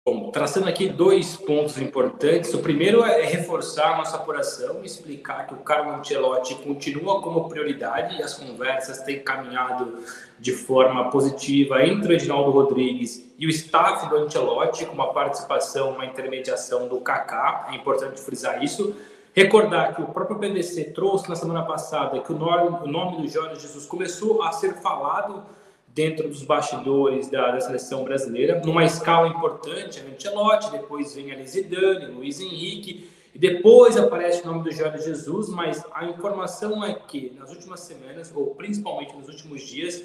Bom, traçando aqui dois pontos importantes. O primeiro é reforçar a nossa apuração, explicar que o Carlo Ancelotti continua como prioridade e as conversas têm caminhado de forma positiva entre o Edinaldo Rodrigues e o staff do Ancelotti, com uma participação, uma intermediação do Kaká. É importante frisar isso. Recordar que o próprio PVC trouxe na semana passada que o nome do Jorge Jesus começou a ser falado dentro dos bastidores da seleção brasileira, numa escala importante, a Ancelotti, depois vem ali Zidane, Luiz Henrique, e depois aparece o nome do Jorge Jesus, mas a informação é que nas últimas semanas, ou principalmente nos últimos dias,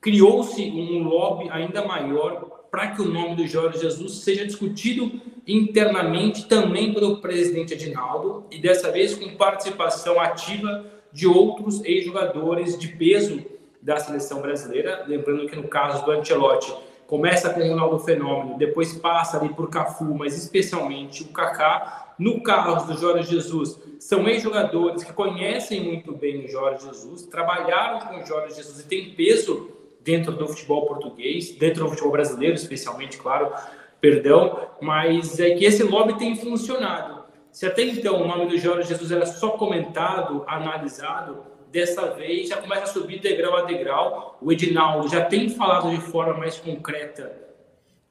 criou-se um lobby ainda maior para que o nome do Jorge Jesus seja discutido internamente também pelo presidente Edinaldo, e dessa vez com participação ativa de outros ex-jogadores de peso da seleção brasileira, lembrando que no caso do Ancelotti começa com o Ronaldo Fenômeno, depois passa ali por Cafu, mas especialmente o Kaká. No caso do Jorge Jesus, são ex-jogadores que conhecem muito bem o Jorge Jesus, trabalharam com o Jorge Jesus e tem peso dentro do futebol português, dentro do futebol brasileiro especialmente, claro, mas é que esse lobby tem funcionado. Se até então o nome do Jorge Jesus era só comentado, analisado, dessa vez já começa a subir degrau a degrau. O Edinaldo já tem falado de forma mais concreta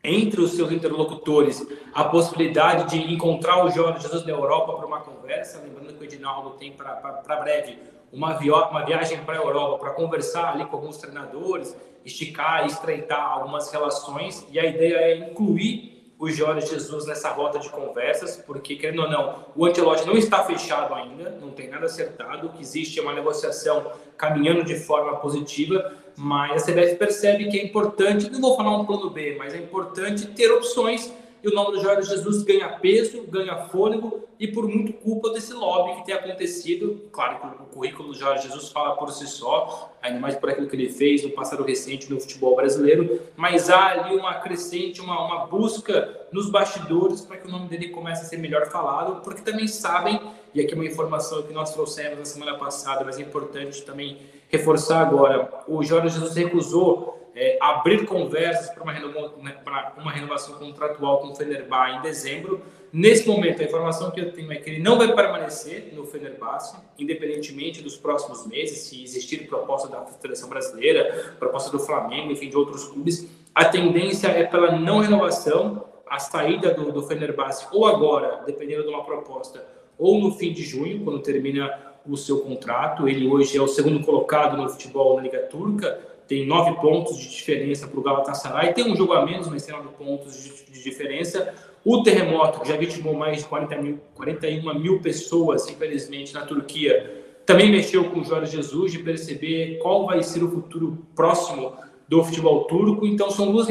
entre os seus interlocutores a possibilidade de encontrar o Jorge Jesus na Europa para uma conversa. Lembrando que o Edinaldo tem para breve uma viagem para a Europa para conversar ali com alguns treinadores, esticar e estreitar algumas relações. E a ideia é incluir o Jorge Jesus nessa rota de conversas, porque, querendo ou não, o Ancelotti não está fechado ainda, não tem nada acertado, o que existe é uma negociação caminhando de forma positiva, mas a CBF percebe que é importante, não vou falar um plano B, mas é importante ter opções, e o nome do Jorge Jesus ganha peso, ganha fôlego, e por muito culpa desse lobby que tem acontecido. Claro que o currículo do Jorge Jesus fala por si só, ainda mais por aquilo que ele fez no passado recente no futebol brasileiro, mas há ali uma crescente, uma busca nos bastidores para que o nome dele comece a ser melhor falado, porque também sabem, e aqui é uma informação que nós trouxemos na semana passada, mas é importante também reforçar agora, o Jorge Jesus recusou abrir conversas para uma renovação contratual com o Fenerbahçe em dezembro. Nesse momento, a informação que eu tenho é que ele não vai permanecer no Fenerbahçe, independentemente dos próximos meses, se existir proposta da Federação Brasileira, proposta do Flamengo, enfim, de outros clubes. A tendência é pela não renovação, a saída do Fenerbahçe, ou agora, dependendo de uma proposta, ou no fim de junho, quando termina o seu contrato. Ele hoje é o segundo colocado no futebol na Liga Turca, tem 9 pontos de diferença para o Galatasaray, tem um jogo a menos, mas tem 9 pontos de diferença. O terremoto, que já vitimou mais de 41 mil pessoas, infelizmente, na Turquia, também mexeu com o Jorge Jesus, de perceber qual vai ser o futuro próximo do futebol turco. Então, são duas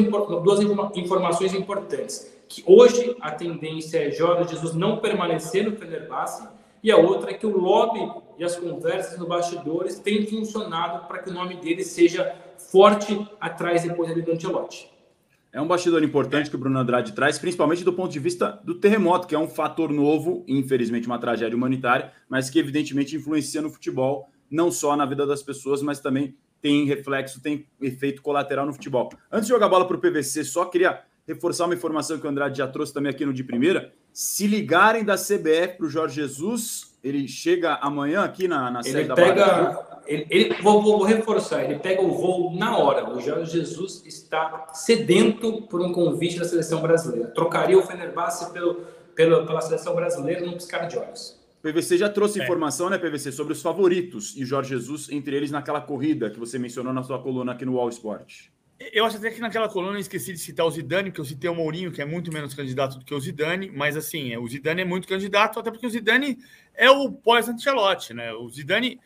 informações importantes. Que hoje a tendência é Jorge Jesus não permanecer no Fenerbahçe, e a outra é que o lobby e as conversas no bastidores têm funcionado para que o nome dele seja forte atrás depois ali do Ancelotti. É um bastidor importante que o Bruno Andrade traz, principalmente do ponto de vista do terremoto, que é um fator novo, infelizmente uma tragédia humanitária, mas que evidentemente influencia no futebol, não só na vida das pessoas, mas também tem reflexo, tem efeito colateral no futebol. Antes de jogar a bola para o PVC, só queria reforçar uma informação que o Andrade já trouxe também aqui no De Primeira. Se ligarem da CBF para o Jorge Jesus, ele chega amanhã aqui na sede da Barra. Vou reforçar, ele pega o voo na hora. O Jorge Jesus está sedento por um convite da seleção brasileira. Trocaria o Fenerbahçe pela seleção brasileira num piscar de olhos. PVC já trouxe informação, né, PVC, sobre os favoritos e o Jorge Jesus, entre eles naquela corrida que você mencionou na sua coluna aqui no All Sport. Eu acho até que naquela coluna eu esqueci de citar o Zidane, porque eu citei o Mourinho, que é muito menos candidato do que o Zidane, mas assim, o Zidane é muito candidato, até porque o Zidane é o pós-Ancelotti, né? O Zidane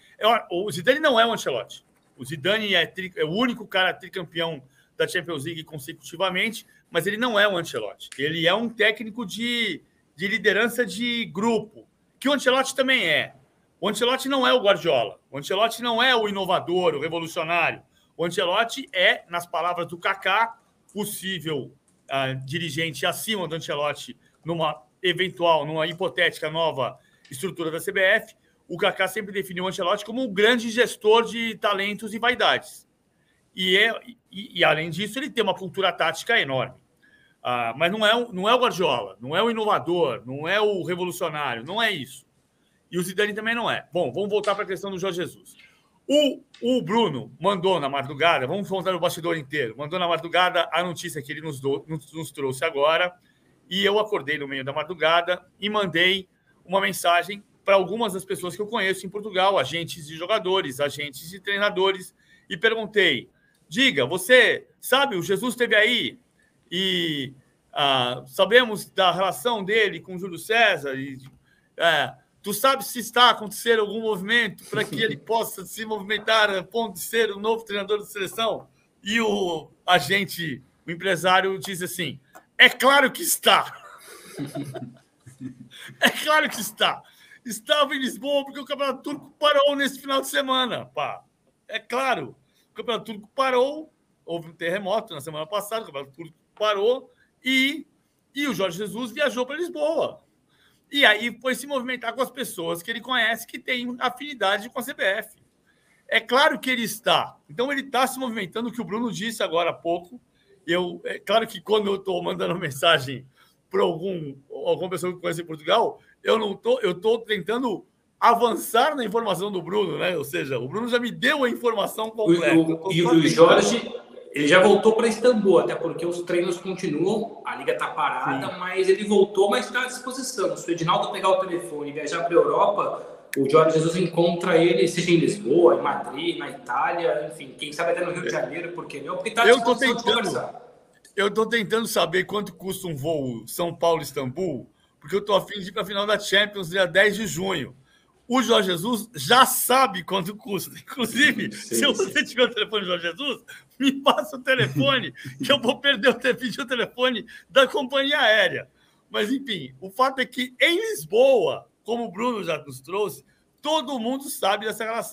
não é o Ancelotti. O Zidane é o único cara tricampeão da Champions League consecutivamente, mas ele não é o Ancelotti. Ele é um técnico de liderança de grupo, que o Ancelotti também é. O Ancelotti não é o Guardiola. O Ancelotti não é o inovador, o revolucionário. O Ancelotti é, nas palavras do Kaká, possível dirigente acima do Ancelotti numa hipotética nova estrutura da CBF. O Kaká sempre definiu o Ancelotti como um grande gestor de talentos e vaidades. E além disso, ele tem uma cultura tática enorme. Mas não é o Guardiola, não é o inovador, não é o revolucionário, não é isso. E o Zidane também não é. Bom, vamos voltar para a questão do Jorge Jesus. O Bruno mandou na madrugada, vamos contar o bastidor inteiro, mandou na madrugada a notícia que ele nos trouxe agora, e eu acordei no meio da madrugada e mandei uma mensagem para algumas das pessoas que eu conheço em Portugal, agentes de jogadores, agentes de treinadores, e perguntei, diga, você sabe, o Jesus esteve aí e sabemos da relação dele com o Júlio César e... tu sabes se está acontecendo algum movimento para que ele possa se movimentar a ponto de ser o novo treinador da seleção? E o agente, o empresário, diz assim, é claro que está. É claro que está. Estava em Lisboa porque o Campeonato Turco parou nesse final de semana. Pá. É claro. O Campeonato Turco parou, houve um terremoto na semana passada, o Campeonato Turco parou e o Jorge Jesus viajou para Lisboa. E aí foi se movimentar com as pessoas que ele conhece que têm afinidade com a CBF. É claro que ele está. Então, ele está se movimentando, o que o Bruno disse agora há pouco. É claro que quando eu estou mandando mensagem para alguma pessoa que eu conheço em Portugal, eu estou tentando avançar na informação do Bruno, né? Ou seja, o Bruno já me deu a informação completa. E o Jorge... Ele já voltou para Istambul, até porque os treinos continuam, a liga está parada, sim, mas ele voltou, mas está à disposição. Se o Edinaldo pegar o telefone e viajar para a Europa, o Jorge Jesus encontra ele, seja em Lisboa, em Madrid, na Itália, enfim, quem sabe até no Rio de Janeiro, porque não, porque está à disposição de conversar. Eu estou tentando saber quanto custa um voo São Paulo-Istambul, porque eu estou a fim de ir para a final da Champions dia 10 de junho. O Jorge Jesus já sabe quanto custa. Inclusive, se você tiver o telefone do Jorge Jesus, me passa o telefone, que eu vou pedir o telefone da companhia aérea. Mas, enfim, o fato é que em Lisboa, como o Bruno já nos trouxe, todo mundo sabe dessa relação.